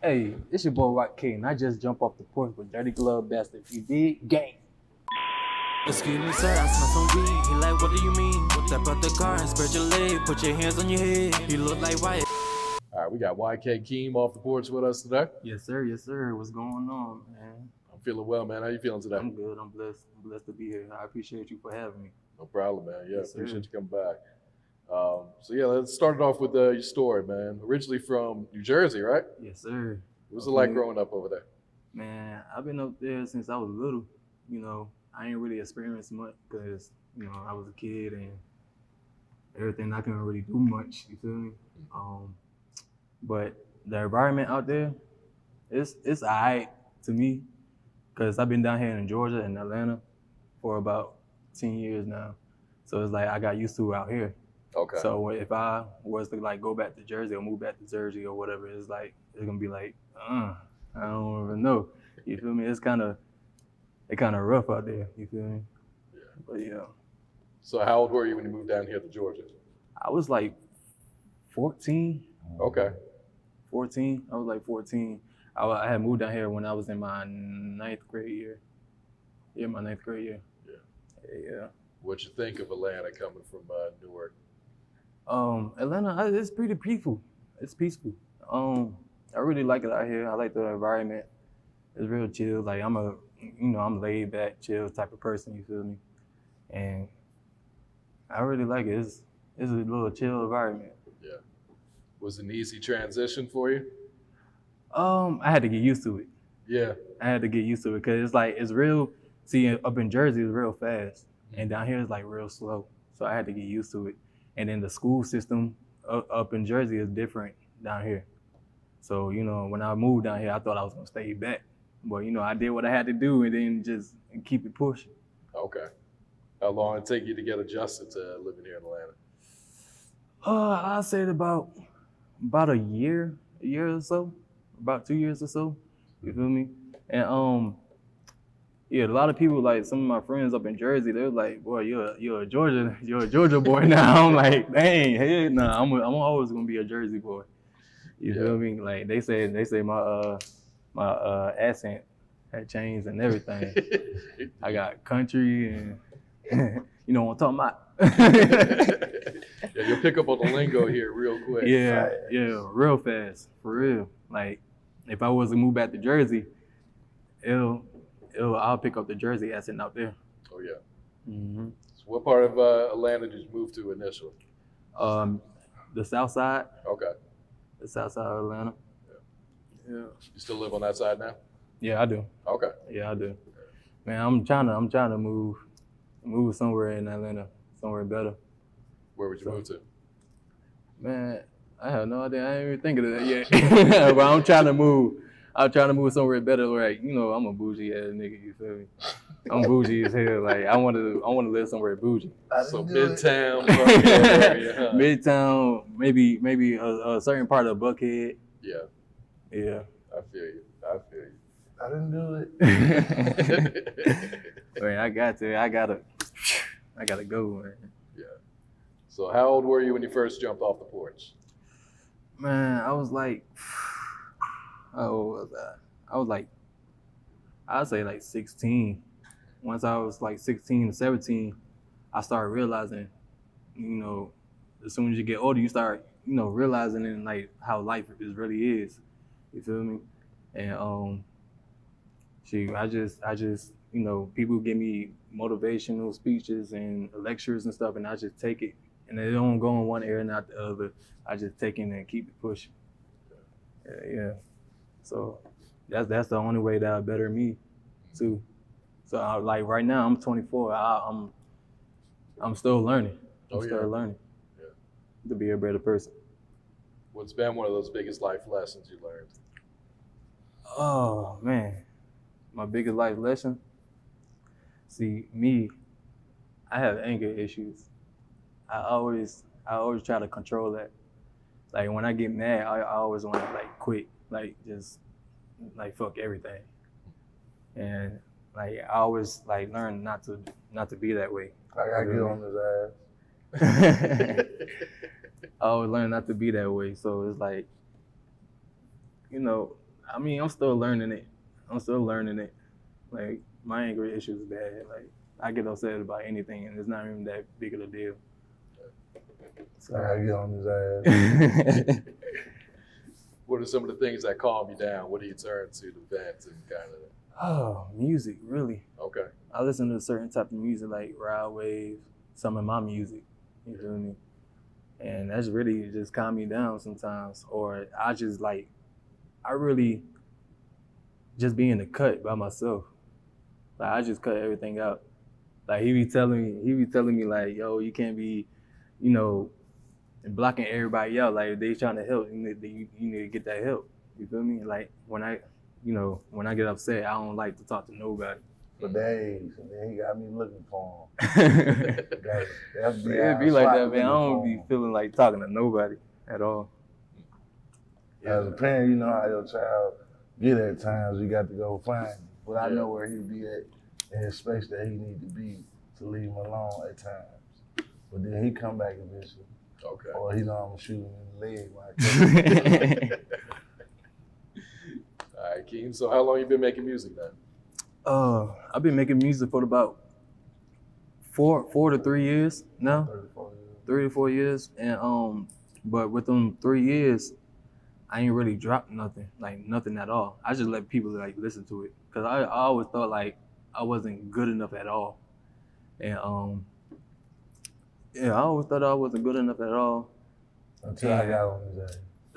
Hey, it's your boy YK Keim. I just jump off the porch with Dirty Glove Bastard. You dig? Gang. Excuse me, sir, I smell some weed. He like, what do you mean? Step out the car and spread your leg. Put your hands on your head. He look like Wyatt. All right, we got YK Keim off the porch with us today. Yes, sir. Yes, sir. What's going on, man? I'm feeling well, man. How you feeling today? I'm good. I'm blessed. I'm blessed to be here. I appreciate you for having me. No problem, man. Yeah, Yes, sir. appreciate you coming back. So yeah, let's start it off with your story, man. Originally from New Jersey, right? Yes, sir. What was it like growing up over there? Man, I've been up there since I was little. You know, I ain't really experienced much because, you know, I was a kid and everything. I couldn't really do much, you feel me? But the environment out there, it's all right to me because I've been down here in Georgia and Atlanta for about 10 years now. So it's like I got used to it out here. Okay. So if I was to like go back to Jersey or move back to Jersey or whatever, it's gonna be like, I don't even know. You feel me? It's kind of rough out there. You feel me? Yeah. But yeah, So how old were you when you moved down here to Georgia? I was like 14. Okay. 14. I was like 14. I had moved down here when I was in my ninth grade year. Yeah, my ninth grade year. Yeah. What'd you think of Atlanta coming from Newark? Atlanta, it's pretty peaceful. It's peaceful. I really like it out here. I like the environment. It's real chill. Like I'm laid back, chill type of person. You feel me? And I really like it. It's a little chill environment. Yeah. Was it an easy transition for you? I had to get used to it. Yeah. I had to get used to it because it's real. See, up in Jersey, it's real fast, and down here it's like real slow. So I had to get used to it. And then the school system up in Jersey is different down here. So, you know, when I moved down here, I thought I was gonna stay back. But, you know, I did what I had to do and then just keep it pushing. Okay. How long did it take you to get adjusted to living here in Atlanta? I'd say about a year or so, about 2 years or so. You feel me? And yeah, a lot of people, like some of my friends up in Jersey, they're like, "Boy, you're a Georgia boy now." I'm like, "Dang, hey, nah, I'm always gonna be a Jersey boy." You feel me? Like they say my accent had changed and everything. I got country and you know what I'm talking about. Yeah, you'll pick up on the lingo here real quick. Yeah, real fast, for real. Like if I was to move back to Jersey, I'll pick up the Jersey accent out there. Oh yeah. Mm-hmm. So what part of Atlanta did you move to initially? The South Side. Okay. The South Side of Atlanta. Yeah. You still live on that side now? Yeah, I do. Okay. Yeah, I do. Man, I'm trying to move somewhere in Atlanta, somewhere better. Where would you move to? Man, I have no idea. I ain't even thinking of that yet. But I'm trying to move. I'm trying to move somewhere better. Like, you know, I'm a bougie ass nigga. You feel me? I'm bougie as hell. Like, I want to live somewhere bougie. So Midtown, Buckhead area, huh? Midtown, maybe a certain part of Buckhead. Yeah. Yeah. I feel you. I didn't do it. Man, I gotta go, man. Yeah. So how old were you when you first jumped off the porch? Man, I was like, how old was I? I was like, I'd say like 16. Once I was like 16 to 17, I started realizing, you know, as soon as you get older, you start, you know, realizing in like how life really is. You feel me? And I just, you know, people give me motivational speeches and lectures and stuff, and I just take it, and they don't go in one area, not the other. I just take it and keep it pushing. Yeah. So that's the only way that'll better me, too. So like right now, I'm 24. I'm still learning. I'm still learning to be a better person. What's been one of those biggest life lessons you learned? Oh man, my biggest life lesson. See, me, I have anger issues. I always try to control that. Like when I get mad, I always want to like quit, like just like fuck everything. And like I always like learn not to be that way. I gotta get on his ass. I always learn not to be that way. So it's like, you know, I mean, I'm still learning it. Like, my anger issue is bad. Like, I get upset about anything, and it's not even that big of a deal. So. I gotta get on his ass. What are some of the things that calm you down? What do you turn to vent and kind of? Oh, music, really. Okay. I listen to a certain type of music, like Ride Wave, some of my music, you feel me? And that's really just calm me down sometimes. Or I really just be in the cut by myself. Like, I just cut everything out. Like, he be telling me like, yo, you can't be, you know, blocking everybody out. Like, if they trying to help, you need to get that help. You feel me? Like, when I get upset, I don't like to talk to nobody. For days, and then he got me looking for him. It be like that, man. I don't be feeling like talking to nobody at all. As a parent, you know how your child get at times. You got to go find him. But I know where he be at in his space that he need to be to leave him alone at times. But then he come back eventually. Okay. Or he know I'm gonna shoot him in the leg when I catch him. All right, Keim. So how long you been making music then? I've been making music for about 4 to 3 years now. 34 years. 3 to 4 years. And but with them 3 years, I ain't really dropped nothing, like nothing at all. I just let people like listen to it. Cause I always thought like I wasn't good enough at all. And I always thought I wasn't good enough at all. Until I got on his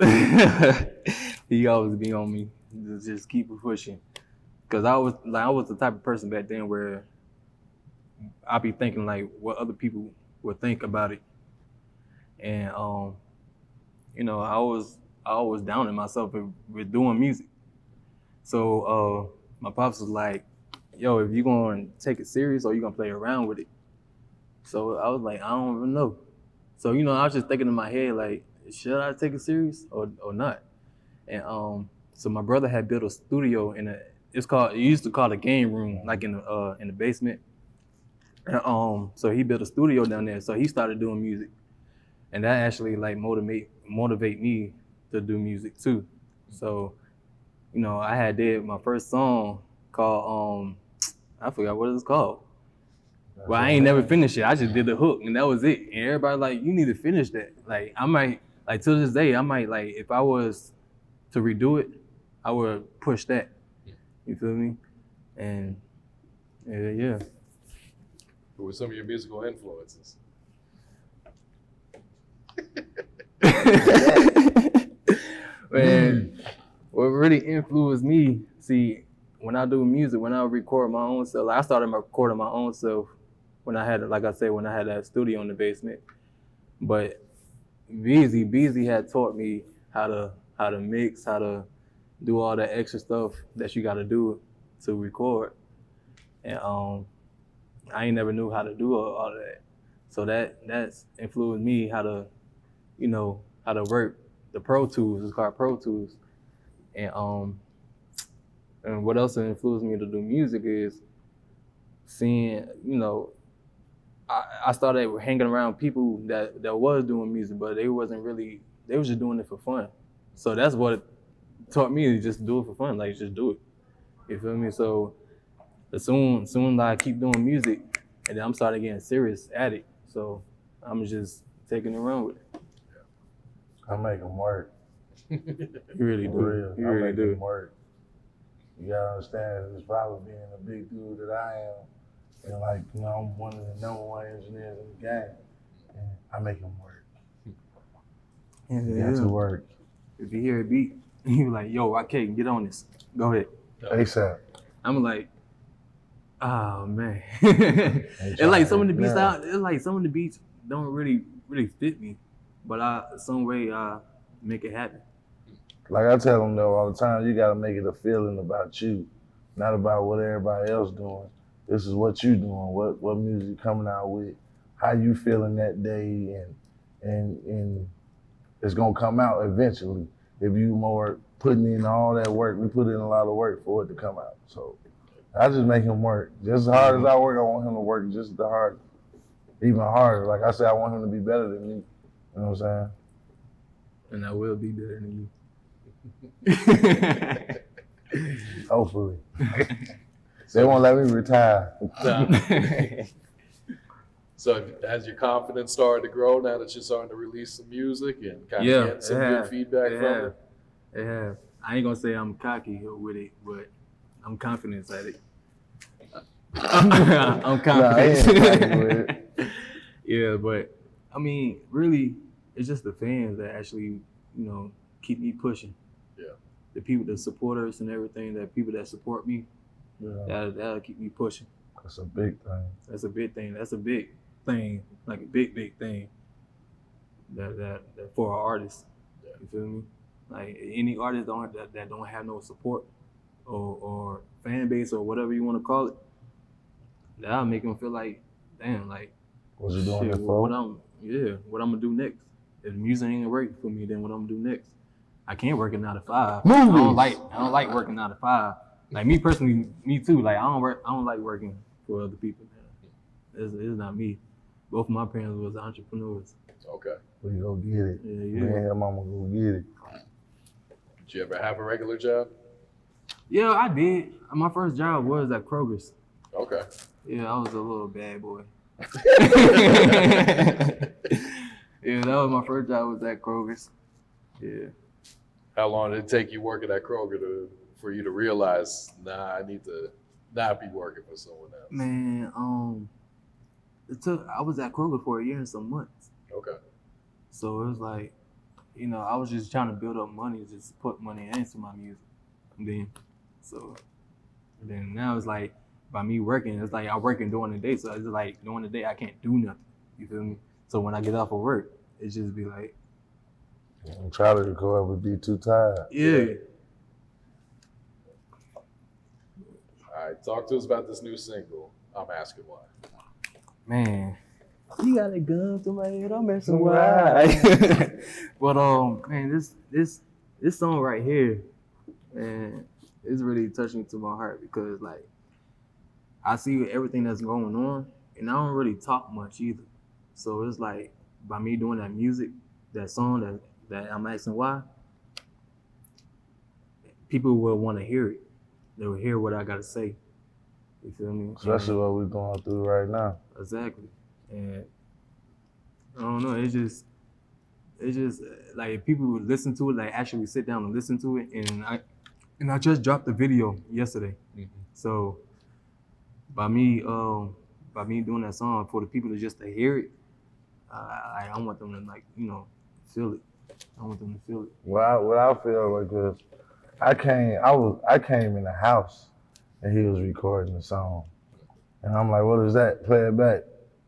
ass. He always be on me. Just keep pushing. Cause I was the type of person back then where I be thinking like what other people would think about it. And you know, I was down in myself with doing music. So my pops was like, yo, if you gonna take it serious or you gonna play around with it. So I was like, I don't even know. So, you know, I was just thinking in my head, like, should I take it serious or not? And so my brother had built a studio it used to call a game room, like in the basement. And so he built a studio down there. So he started doing music. And that actually like motivate me to do music too. So, you know, I had did my first song called I forgot what it's called. Well, I ain't never finished it. I just did the hook and that was it. And everybody like, you need to finish that. Like I might, like to this day, I might like, if I was to redo it, I would push that. You feel me? And yeah. Who were some of your musical influences? Man, what really influenced me, see, when I do music, when I record my own self, like I started recording my own self when I had, like I said, when I had that studio in the basement. But Beezy had taught me how to mix, how to do all that extra stuff that you got to do to record. And I ain't never knew how to do all of that. So that's influenced me how to, you know, how to work the Pro Tools. It's called Pro Tools. And what else influenced me to do music is seeing, you know, I started hanging around people that was doing music, but they was just doing it for fun. So that's what taught me to just do it for fun, like just do it. You feel me? So as soon as I keep doing music, and then I'm starting getting serious at it. So I'm just taking it around with it. I make them work. You really do. Real. You I really make do. them work. You gotta understand, it's probably being a big dude that I am. And like, you know, I'm one of the #1 engineers in the game. And I make them work. You got to work. If you hear a beat, you like, yo, YK, get on this. Go ahead. ASAP. I'm like, oh man. It's like some of the beats don't really fit me, but some way I make it happen. Like I tell them though all the time, you gotta make it a feeling about you, not about what everybody else doing. This is what you doing, what music coming out with, how you feeling that day, and it's gonna come out eventually. If you more putting in all that work, we put in a lot of work for it to come out. So I just make him work. Just as hard as I work, I want him to work just the hard, even harder. Like I said, I want him to be better than me. You know what I'm saying? And I will be better than you. Hopefully. They won't let me retire. So has your confidence started to grow now that you're starting to release some music and kind of get some good feedback from it? It have. I ain't gonna say I'm cocky with it, but I'm confident at it. I'm confident. Yeah, but I mean, really, it's just the fans that actually, keep me pushing. Yeah. The people, the supporters and everything, the people that support me, that'll keep me pushing. That's a big thing. That's a big thing. That's a big thing, like a big thing. That for an artist, you feel me? Like any artist that don't have no support or fan base or whatever you want to call it, that'll make them feel like, damn, like what you doing shit, it for? what I'm gonna do next. If the music ain't working for me, then what I'm gonna do next? I can't work a 9 to 5. Movies. I don't like working 9 to 5. Like me personally, me too. Like I don't like working for other people. Man. It's not me. Both of my parents was entrepreneurs. Okay. We go get it. Yeah. Man, your mama go get it. Did you ever have a regular job? Yeah, I did. My first job was at Kroger's. Okay. Yeah, I was a little bad boy. Yeah, that was my first job was at Kroger's. Yeah. How long did it take you working at Kroger for you to realize, nah, I need to not be working for someone else? Man, I was at Kroger for a year and some months. Okay. So it was like, I was just trying to build up money, just put money into my music. And then now it's like, by me working, it's like I'm working during the day. So it's like during the day, I can't do nothing. You feel me? So when I get off of work, it just be like, Try to record, but be too tired. yeah. All right, talk to us about this new single, I'm Asking Why. Man, you got a gun to my head, I'm asking why. But man, this song right here, man, it's really touching to my heart because like I see everything that's going on, and I don't really talk much either. So it's like by me doing that music, that song that I'm asking why, people will want to hear it. They will hear what I gotta say. You feel me? Especially what we're going through right now. Exactly. And I don't know, it's just like if people would listen to it, like actually sit down and listen to it, and I just dropped the video yesterday. Mm-hmm. So by me doing that song for the people to just to hear it, I want them to like, feel it. I want them to feel it. What I feel like is I came in the house and he was recording the song. And I'm like, what is that? Play it back.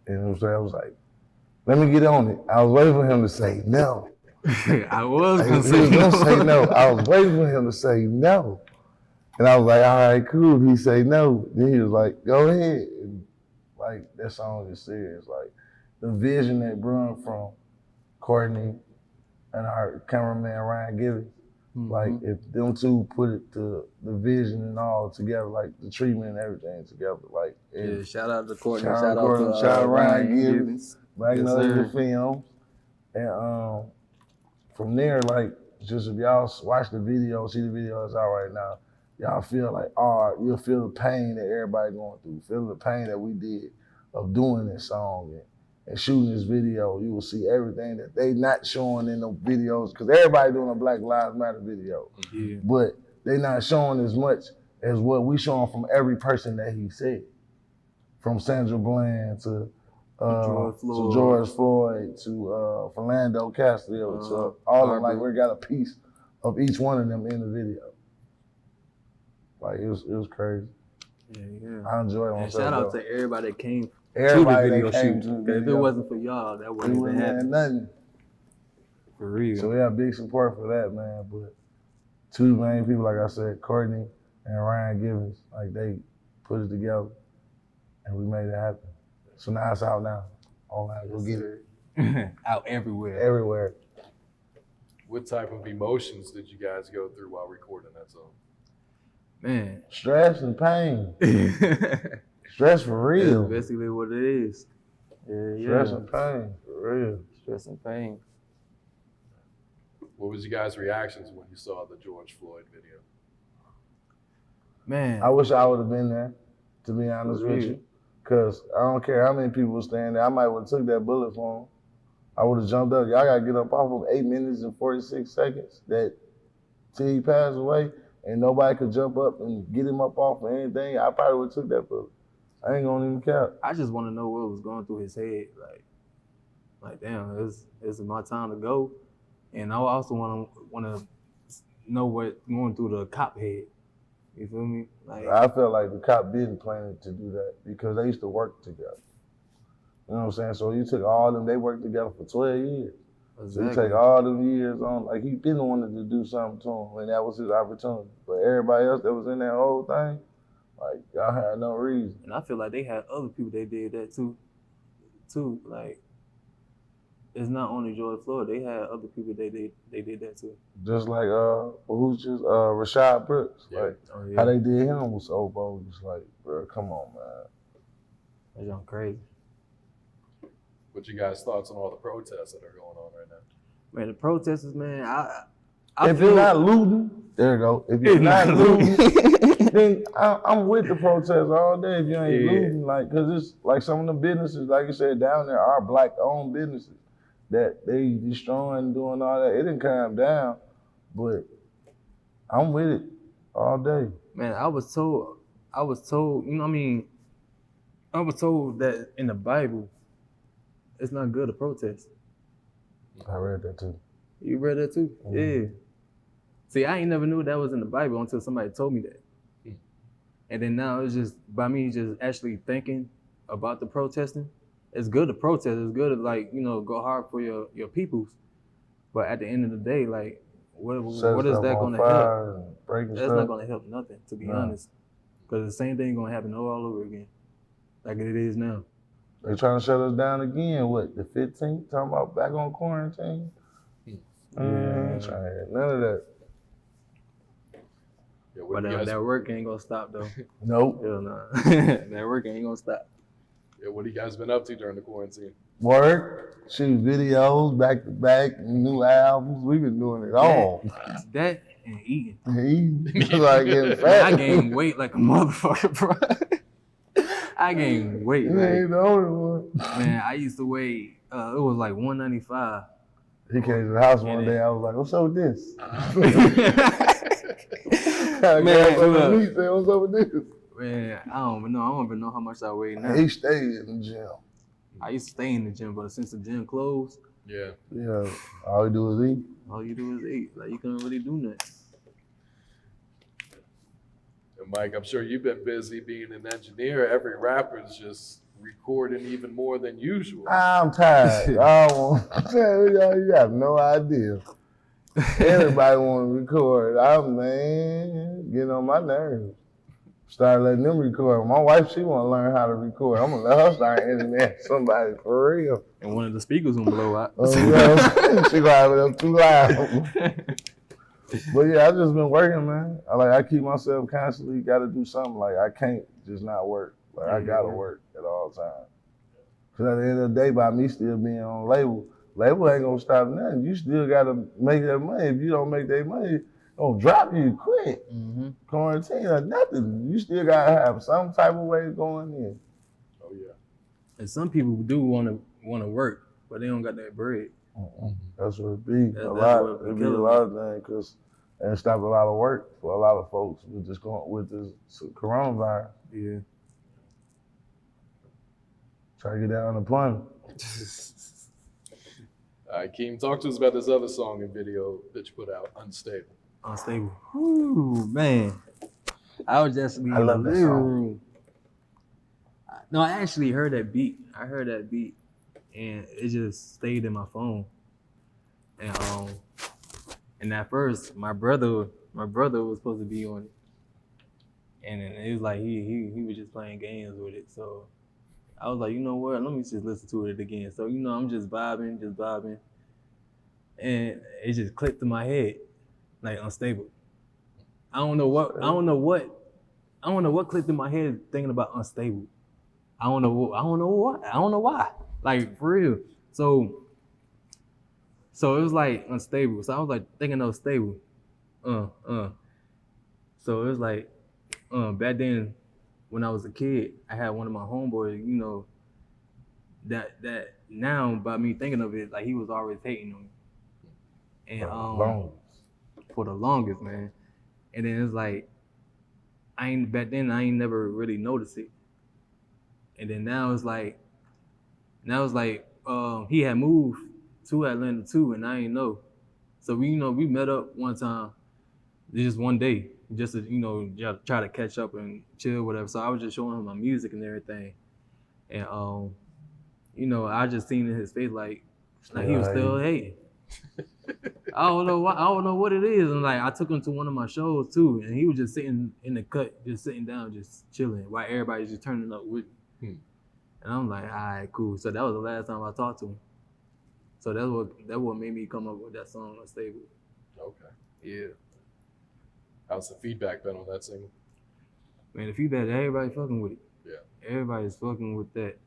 And I was like, let me get on it. I was waiting for him to say no. I was He gonna was say gonna say no. no. I was waiting for him to say no. And I was like, all right, cool. He say no. Then he was like, go ahead. And like that song is serious. Like the vision that brought from Courtney and our cameraman Ryan Givens. Mm-hmm. Like if them two put it to the vision and all together, like the treatment and everything together, like Yeah, shout out to Courtney, shout out to Ryan Givens, Magnolia Films, and from there, like just if y'all watch the video, see the video that's out right now, y'all feel like, you'll feel the pain that everybody going through, feel the pain that we did of doing this song and shooting this video. You will see everything that they not showing in the videos, because everybody doing a Black Lives Matter video. Yeah. But they not showing as much as what we showing from every person that he said. From Sandra Bland to George Floyd to Philando Castile to all of them. Like we got a piece of each one of them in the video. Like it was crazy. Yeah. I enjoyed myself. And shout out to everybody that came everybody to the video that came shoot. to the 'Cause video. if it wasn't for y'all, that wouldn't even happen. Nothing. For real. So we have big support for that, man. But two main people, like I said, Courtney and Ryan Givens, like they put it together and we made it happen. So now it's out now. Online, go get it. Out everywhere. Everywhere. What type of emotions did you guys go through while recording that song? Man. Stress and pain. Stress for real. That's basically what it is. Yeah. Stress and pain, for real. Stress and pain. What was you guys' reactions when you saw the George Floyd video? Man, I wish I would have been there, to be honest with you. Cause I don't care how many people were standing there. I might have took that bullet for him. I would have jumped up. Y'all gotta get up off of 8 minutes and 46 seconds till he passed away, and nobody could jump up and get him up off of anything. I probably would have took that bullet. I ain't gonna even care. I just want to know what was going through his head. Like damn, this is my time to go. And I also want to know what going through the cop head. You feel me? Like I felt like the cop didn't plan to do that because they used to work together. You know what I'm saying? So you took all them, they worked together for 12 years. So you take all them years on, like he didn't want to do something to him, and that was his opportunity. But everybody else that was in that whole thing, like y'all had no reason. And I feel like they had other people they did that too. Like it's not only George Floyd, they had other people they did that too. Just like Rashad Brooks. Yeah. Like how they did him was so bogus. Like, bro, come on, man. That's young crazy. What you guys' thoughts on all the protests that are going on right now? Man, the protesters, man, I if you're not looting, there you go. If you're not looting, then I'm with the protesters all day if you ain't looting. Like, cause it's like some of the businesses, like you said, down there are black-owned businesses that they destroying and doing all that. It didn't calm down, but I'm with it all day. Man, I was told, you know what I mean? I was told that in the Bible, it's not good to protest. I read that too. You read that too? Mm-hmm. Yeah. See, I ain't never knew that was in the Bible until somebody told me that. And then now it's just, by me just actually thinking about the protesting, it's good to protest. It's good to, like, you know, go hard for your peoples. But at the end of the day, like, what is that going to help? That's not going to help nothing, to be honest. Because the same thing going to happen all over again, like it is now. They trying to shut us down again, what, the 15th? Talking about back on quarantine? Trying to hear none of that. Yeah, But that work ain't going to stop, though. Nope. Hell nah. That work ain't going to stop. Yeah, what have you guys been up to during the quarantine? Work, shoot videos, back to back, new albums. We've been doing it all. That and eating. Eating, like getting fat. I gained weight like a motherfucker, bro. I gained weight. You ain't the only one. Man, I used to weigh, it was like 195. He came to the house one day, I was like, what's up with this? Man, look. He said, what's up with this? Man, I don't even know how much I weigh now. He stayed in the gym. I used to stay in the gym, but since the gym closed, Yeah. All you do is eat. all you do is eat. Like, you can't really do nothing. And Mike, I'm sure you've been busy being an engineer. Every rapper's just recording even more than usual. I'm tired. You have no idea. Everybody want to record. Man, getting on my nerves. Start letting them record. My wife, she want to learn how to record. I'm going to let her start engineering somebody for real. And one of the speakers gonna blow out. She gonna have it up too loud. But yeah, I just been working, man. I keep myself constantly got to do something. Like, I can't just not work. Like, I got to work at all times. Because at the end of the day, by me still being on label ain't going to stop nothing. You still got to make that money. If you don't make that money, it's going to drop you quick. Mm-hmm. Quarantine or nothing. You still got to have some type of way going in. Oh, yeah. And some people do want to work, but they don't got that bread. That's what it be. That's It be a killing lot of things, because it stopped a lot of work for a lot of folks with this coronavirus. Yeah. Try to get that unemployment. All right, Keim, talk to us about this other song and video that you put out, Unstable. Unstable. Ooh, man. I was just in the love that living song. room. No, I actually heard that beat. And it just stayed in my phone. And at first, my brother was supposed to be on it. And then it was like he was just playing games with it. So I was like, you know what? Let me just listen to it again. So, you know, I'm just vibing. And it just clicked in my head, like Unstable. I don't know what clicked in my head thinking about Unstable. I don't know why. Like, for real. So So it was like unstable. So I was like thinking it was stable. So it was like back then when I was a kid, I had one of my homeboys, you know, that now by me thinking of it, like he was always hating on me. And for the longest, man. And then it's like I ain't never really noticed it. And then now it's like he had moved to Atlanta too, and I ain't know. So we met up one time, just one day, just to try to catch up and chill, whatever. So I was just showing him my music and everything, and I just seen in his face like he was still hating. I don't know what it is, and like I took him to one of my shows too, and he was just sitting in the cut, just sitting down, just chilling, while everybody's just turning up with me. And I'm like, all right, cool. So that was the last time I talked to him. So that what made me come up with that song, Unstable. Okay. Yeah. How's the feedback been on that single? Man, the feedback, everybody fucking with it. Yeah. Everybody's fucking with that,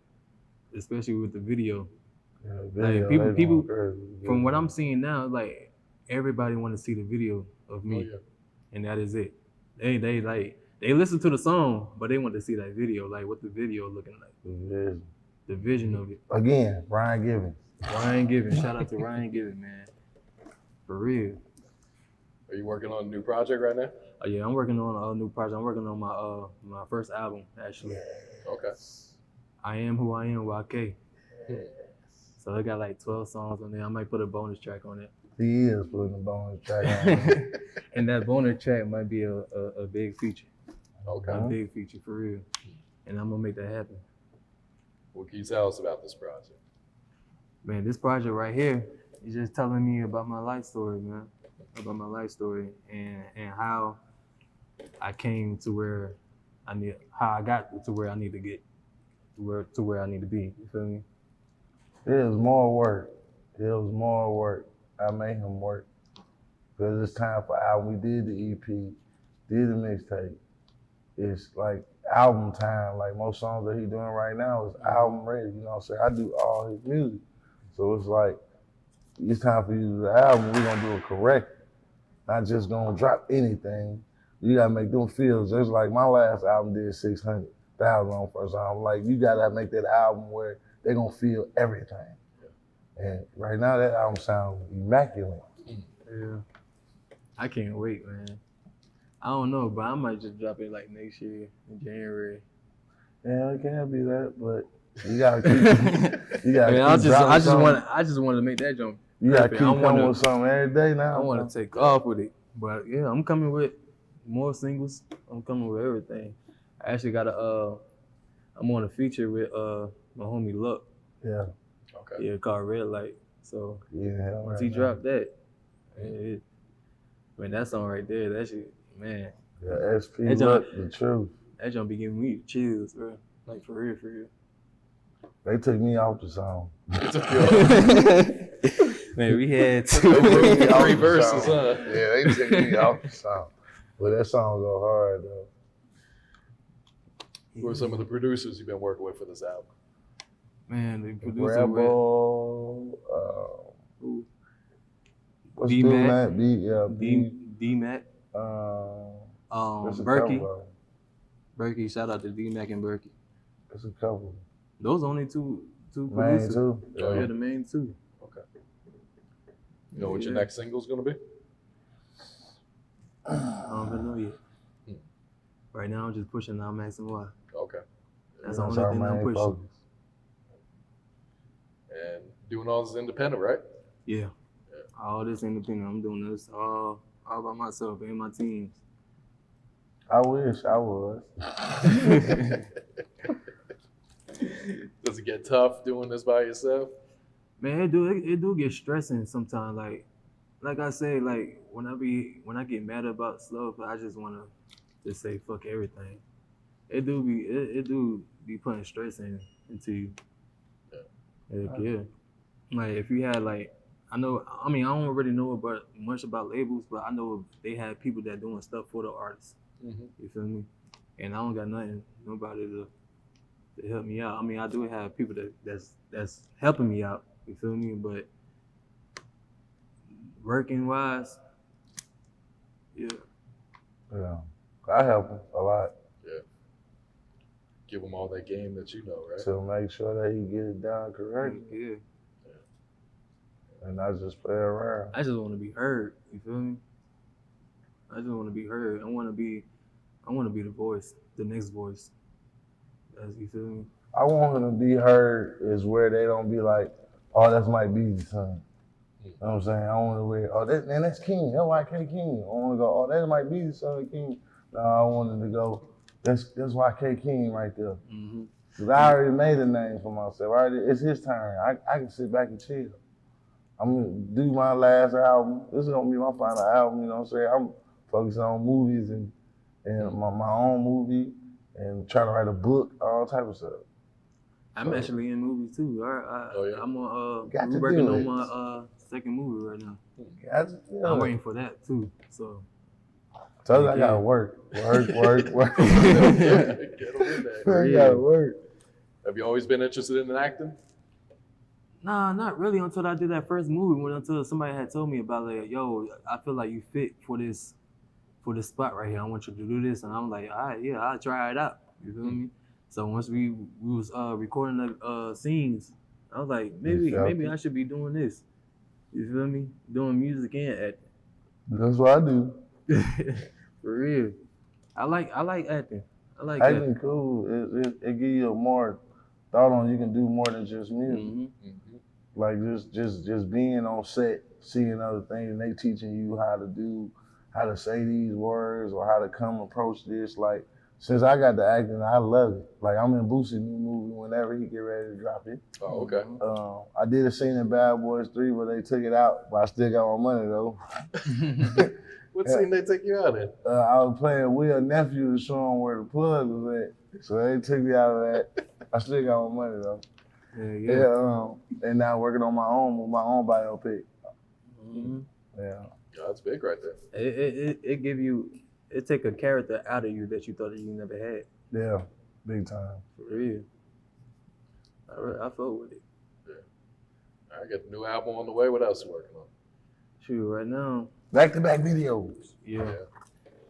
especially with the video. Yeah, like people from what I'm seeing now, like everybody want to see the video of me, and that is it. They listen to the song, but they want to see that video, like what the video looking like. The vision of it. Again, Ryan Givens. Shout out to Ryan Givens, man. For real. Are you working on a new project right now? Yeah, I'm working on a new project. I'm working on my first album, actually. Okay. I Am Who I Am, YK. So I got like 12 songs on there. I might put a bonus track on it. He is putting a bonus track on it. And that bonus track might be a big feature. Okay. A big feature, for real. And I'm gonna make that happen. What can you tell us about this project? Man, this project right here is just telling me about my life story, man. About my life story and how I came to how I got to where I need to get, to where I need to be. You feel me? It was more work. I made him work. Because it's time for album. We did the EP, did the mixtape. It's like album time. Like most songs that he's doing right now is album ready. You know what I'm saying? I do all his music. So it's like, it's time for you to do the album. We're gonna do it correct. Not just gonna drop anything. You gotta make them feel just like my last album did 600,000 on first album. Like you gotta make that album where they gonna feel everything. And right now that album sounds immaculate. Yeah. I can't wait, man. I don't know, but I might just drop it like next year in January. Yeah, it can't be that, but you gotta keep. You gotta. I just wanted to make that jump. You gotta keep coming with something every day now. I want to take off with it, but yeah, I'm coming with more singles. I'm coming with everything. I actually got I'm on a feature with my homie Luck. Yeah. Okay. Yeah, called Red Light. So once he right dropped that, man, that song right there, that shit, man. Yeah, SP Luck, the truth. That jump be giving me chills, bro. Like for real, for real. They took me off the song. Man, we had three verses, huh? Yeah, they took me off the song. But that song go hard though. Who are some of the producers you've been working with for this album? Man, the producer Rebel, what's D-Mac. D-Mac. Berkey, shout out to D-Mac and Berkey. There's a couple. Those only two Main producers. two? Yeah, the main two. Okay. You know what your next single's gonna be? I don't even know yet. Right now, I'm just pushing out Max and Y. Okay. That's the only thing I'm pushing. Focus. And doing all this independent, right? Yeah. All this independent. I'm doing this all by myself and my teams. I wish I was. Does it get tough doing this by yourself? Man, it do get stressing sometimes. Like I say, like when I get mad about stuff, I just wanna just say fuck everything. It do be putting stress into you. Yeah. Like if you had like I don't really know much about labels, but I know they have people that doing stuff for the artists. Mm-hmm. You feel me? And I don't got nobody to help me out. I mean, I do have people that's helping me out. You feel me? But working wise, yeah. Yeah, I help him a lot Give him all that game that you know, right? to make sure that he get it done correctly, Yeah. and not just play around. I just want to be heard. You feel me? I just want to be heard. I want to be the voice, the next voice. You feel me? I want him to be heard is where they don't be like, oh, that's Mike Beezy's son. You know what I'm saying? I want to hear, oh, that's King, that's YK Keim. I want to go, oh, that's Mike Beezy's son, King. No, I wanted to go, that's YK Keim right there. Mm-hmm. Cause I already made a name for myself. It's his turn. I can sit back and chill. I'm gonna do my last album. This is gonna be my final album. You know what I'm saying? I'm focusing on movies and my own movie and trying to write a book, all type of stuff. I'm actually in movies too. I'm Got working to do on it. my second movie right now. I'm I'm waiting for that too. So Told you I gotta work. Work. Get him in there. I gotta work. Have you always been interested in acting? nah, not really until I did that first movie. Until somebody had told me about like, yo, I feel like you fit for this spot right here. I want you to do this, and I'm like, all right, yeah, I'll try it out. You feel me? So once we was recording the scenes, I was like, maybe I should be doing this. You feel me? Doing music and acting. That's what I do. For real. I like acting. I like Acting acting. cool. It give you a more thought on you can do more than just music. Mm-hmm. Like just being on set, seeing other things, and they teaching you how to say these words or how to come approach this. Like since I got the acting, I love it. Like I'm in Boosie's new movie whenever he get ready to drop it. Oh, okay. I did a scene in Bad Boys 3 where they took it out, but I still got my money though. What scene they take you out in? I was playing Will Nephew to show him where the plug was at, so they took me out of that. I still got my money though. Yeah. And now working on my own biopic. Mm-hmm. Yeah. That's big right there. It take a character out of you that you thought that you never had. Yeah, big time. For real. I fuck with it. Yeah. I got a new album on the way. What else you working on? Shoot, right now. Back-to-back videos. Yeah.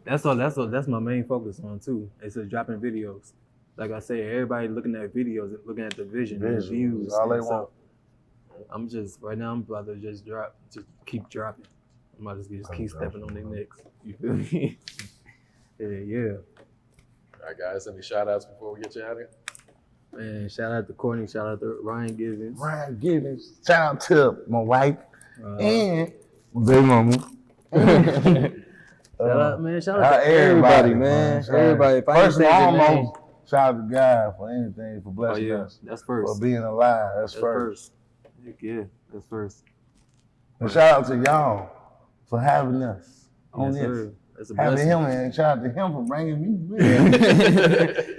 That's my main focus on too. It's just dropping videos. Like I said, everybody looking at videos, looking at the vision, the views. All they want. I'm about to just keep dropping. I'm about to just keep stepping on their necks. You feel me? yeah. All right, guys. Any shout outs before we get you out of here? Man, shout out to Courtney, shout out to Ryan Givens. Shout out to my wife and my baby mama. Shout out to everybody, man. Everybody. If I First and foremost, shout out to God for anything, for blessing us. That's first. For being alive, that's first. Heck yeah, that's first. And shout out to y'all for having us on this. Sir. That's a Having blessing. him, and shout out to him for bringing me with.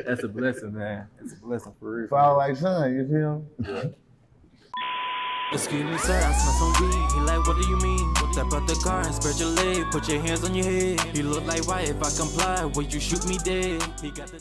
That's a blessing, man. It's a blessing for real. Fall like son, you feel me? Excuse me, sir, I smell some weed. He like, what do you mean? Step out the car and spread your leg. Put your hands on your head. You look like, why if I comply, will you shoot me dead? He got the